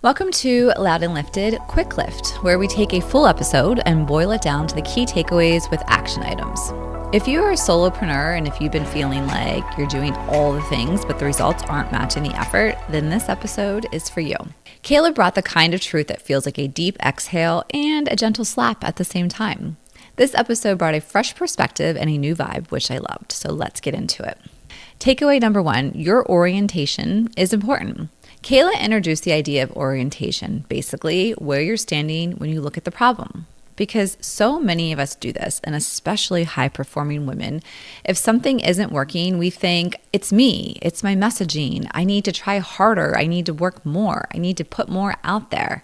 Welcome to Loud and Lifted Quick Lift, where we take a full episode and boil it down to the key takeaways with action items. If you are a solopreneur and if you've been feeling like you're doing all the things but the results aren't matching the effort, then this episode is for you. Kehla brought the kind of truth that feels like a deep exhale and a gentle slap at the same time. This episode brought a fresh perspective and a new vibe, which I loved, so let's get into it. Takeaway number 1, your orientation is important. Kehla introduced the idea of orientation, basically where you're standing when you look at the problem. Because so many of us do this, and especially high-performing women, if something isn't working, we think, it's me, it's my messaging, I need to try harder, I need to work more, I need to put more out there.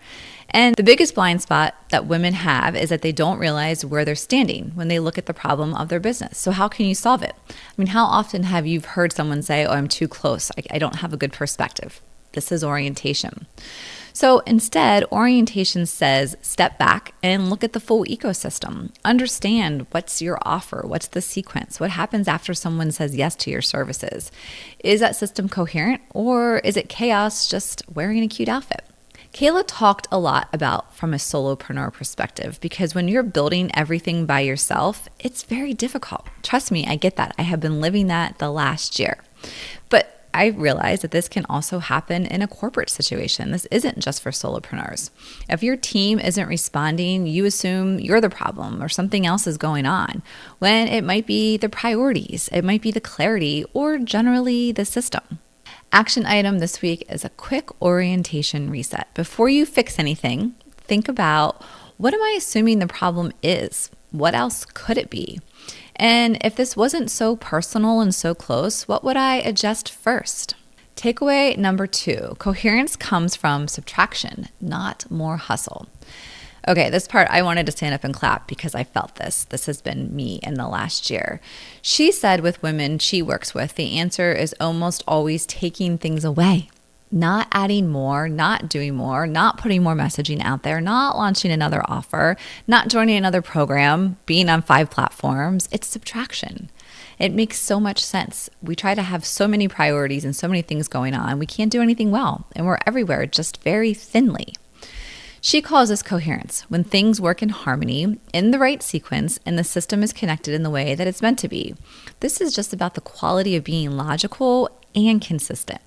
And the biggest blind spot that women have is that they don't realize where they're standing when they look at the problem of their business. So how can you solve it? I mean, how often have you heard someone say, oh, I'm too close, I don't have a good perspective? This is orientation. So instead, orientation says step back and look at the full ecosystem. Understand what's your offer, what's the sequence, what happens after someone says yes to your services. Is that system coherent, or is it chaos just wearing a cute outfit? Kehla talked a lot about from a solopreneur perspective, because when you're building everything by yourself, it's very difficult. Trust me, I get that. I have been living that the last year. But I realize that this can also happen in a corporate situation. This isn't just for solopreneurs. If your team isn't responding, you assume you're the problem or something else is going on, when it might be the priorities, it might be the clarity, or generally the system. Action item this week is a quick orientation reset. Before you fix anything, think about, what am I assuming the problem is? What else could it be? And if this wasn't so personal and so close, what would I adjust first? Takeaway number 2, coherence comes from subtraction, not more hustle. Okay, this part I wanted to stand up and clap because I felt this. This has been me in the last year. She said with women she works with, the answer is almost always taking things away. Not adding more, not doing more, not putting more messaging out there, not launching another offer, not joining another program, being on 5 platforms. It's subtraction. It makes so much sense. We try to have so many priorities and so many things going on. We can't do anything well, and we're everywhere just very thinly. She calls this coherence, when things work in harmony, in the right sequence, and the system is connected in the way that it's meant to be. This is just about the quality of being logical and consistent.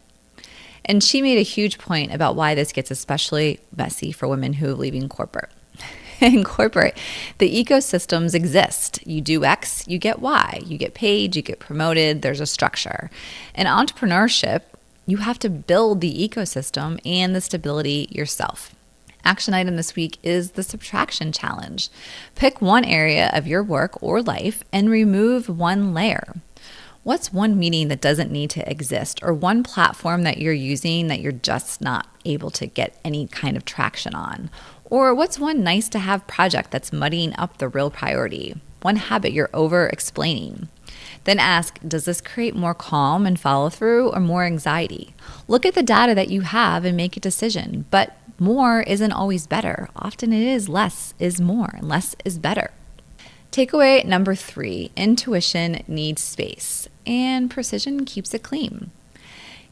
And she made a huge point about why this gets especially messy for women who are leaving corporate. In corporate, the ecosystems exist. You do X, you get Y. You get paid, you get promoted, there's a structure. In entrepreneurship, you have to build the ecosystem and the stability yourself. Action item this week is the subtraction challenge. Pick one area of your work or life and remove one layer. What's one meeting that doesn't need to exist, or one platform that you're using that you're just not able to get any kind of traction on? Or what's one nice to have project that's muddying up the real priority? One habit you're over explaining? Then ask, does this create more calm and follow through or more anxiety? Look at the data that you have and make a decision. But more isn't always better. Often it is less is more and less is better. Takeaway number 3, intuition needs space and precision keeps it clean.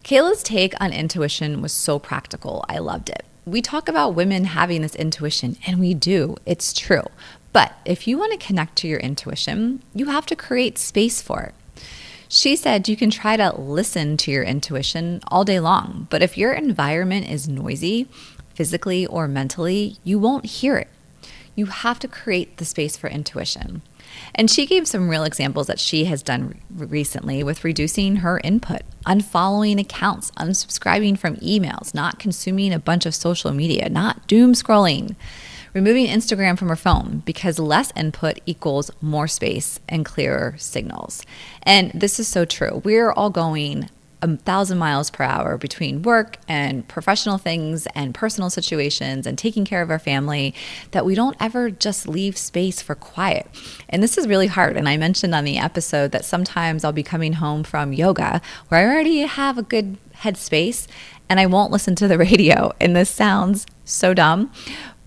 Kehla's take on intuition was so practical. I loved it. We talk about women having this intuition, and we do. It's true. But if you want to connect to your intuition, you have to create space for it. She said you can try to listen to your intuition all day long, but if your environment is noisy, physically or mentally, you won't hear it. You have to create the space for intuition. And she gave some real examples that she has done recently with reducing her input, unfollowing accounts, unsubscribing from emails, not consuming a bunch of social media, not doom scrolling, removing Instagram from her phone, because less input equals more space and clearer signals. And this is so true. We're all going 1,000 miles per hour between work and professional things and personal situations and taking care of our family, that we don't ever just leave space for quiet. And this is really hard. And I mentioned on the episode that sometimes I'll be coming home from yoga where I already have a good headspace and I won't listen to the radio. And this sounds so dumb,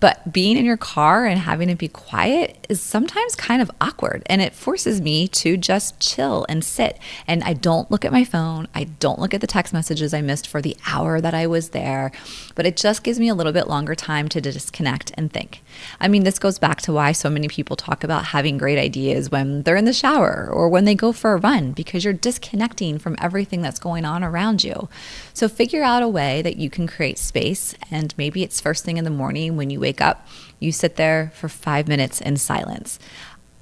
But being in your car and having it be quiet is sometimes kind of awkward, and it forces me to just chill and sit. And I don't look at my phone. I don't look at the text messages I missed for the hour that I was there, but it just gives me a little bit longer time to disconnect and think. I mean, this goes back to why so many people talk about having great ideas when they're in the shower or when they go for a run, because you're disconnecting from everything that's going on around you. So figure out a way that you can create space, and maybe it's first thing in the morning when you wake up, you sit there for 5 minutes in silence.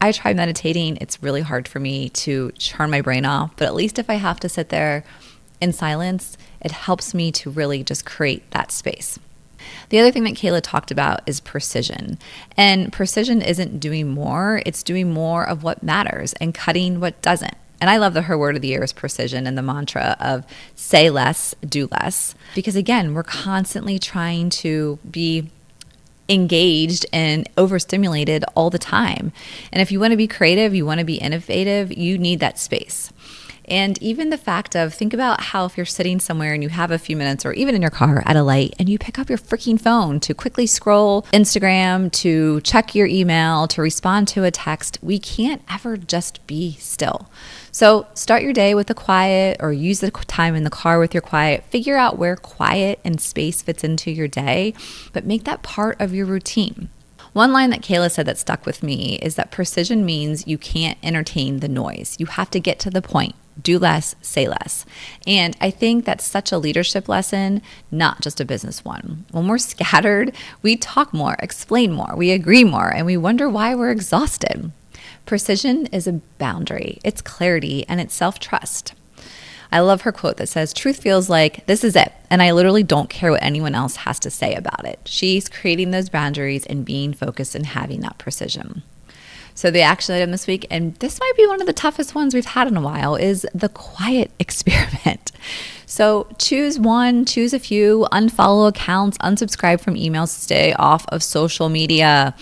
I try meditating. It's really hard for me to turn my brain off, but at least if I have to sit there in silence, it helps me to really just create that space. The other thing that Kehla talked about is precision. And precision isn't doing more, it's doing more of what matters and cutting what doesn't. And I love that her word of the year is precision, and the mantra of say less, do less. Because again, we're constantly trying to be engaged and overstimulated all the time. And if you want to be creative, you want to be innovative, you need that space. And even the fact of, think about how if you're sitting somewhere and you have a few minutes, or even in your car at a light, and you pick up your freaking phone to quickly scroll Instagram, to check your email, to respond to a text, we can't ever just be still. So start your day with a quiet, or use the time in the car with your quiet. Figure out where quiet and space fits into your day, but make that part of your routine. One line that Kehla said that stuck with me is that precision means you can't entertain the noise. You have to get to the point. Do less, say less. And I think that's such a leadership lesson, not just a business one. When we're scattered, we talk more, explain more, we agree more, and we wonder why we're exhausted. Precision is a boundary, it's clarity, and it's self-trust. I love her quote that says, truth feels like this is it, and I literally don't care what anyone else has to say about it. She's creating those boundaries and being focused and having that precision. So the action item this week, and this might be one of the toughest ones we've had in a while, is the quiet experiment. So choose one, choose a few, unfollow accounts, unsubscribe from emails, stay off of social media,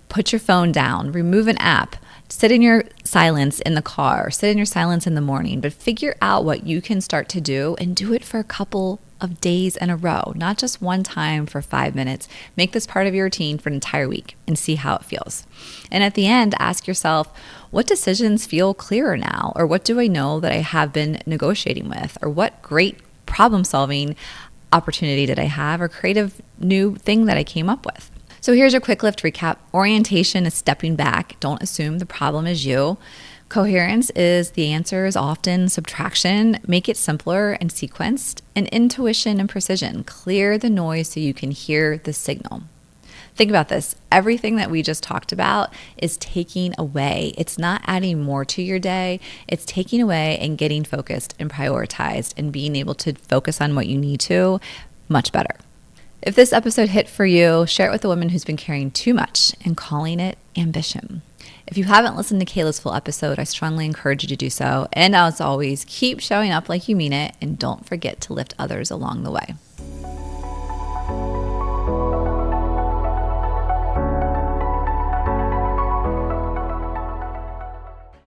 put your phone down, remove an app, sit in your silence in the car, sit in your silence in the morning, but figure out what you can start to do and do it for a couple of days in a row, not just one time for 5 minutes. Make this part of your routine for an entire week and see how it feels. And at the end, ask yourself, what decisions feel clearer now? Or what do I know that I have been negotiating with? Or what great problem solving opportunity did I have, or creative new thing that I came up with? So here's your quick lift recap. Orientation is stepping back. Don't assume the problem is you. Coherence is the answer is often subtraction. Make it simpler and sequenced. And intuition and precision. Clear the noise so you can hear the signal. Think about this. Everything that we just talked about is taking away. It's not adding more to your day. It's taking away and getting focused and prioritized and being able to focus on what you need to much better. If this episode hit for you, share it with a woman who's been carrying too much and calling it ambition. If you haven't listened to Kehla's full episode, I strongly encourage you to do so. And as always, keep showing up like you mean it, and don't forget to lift others along the way.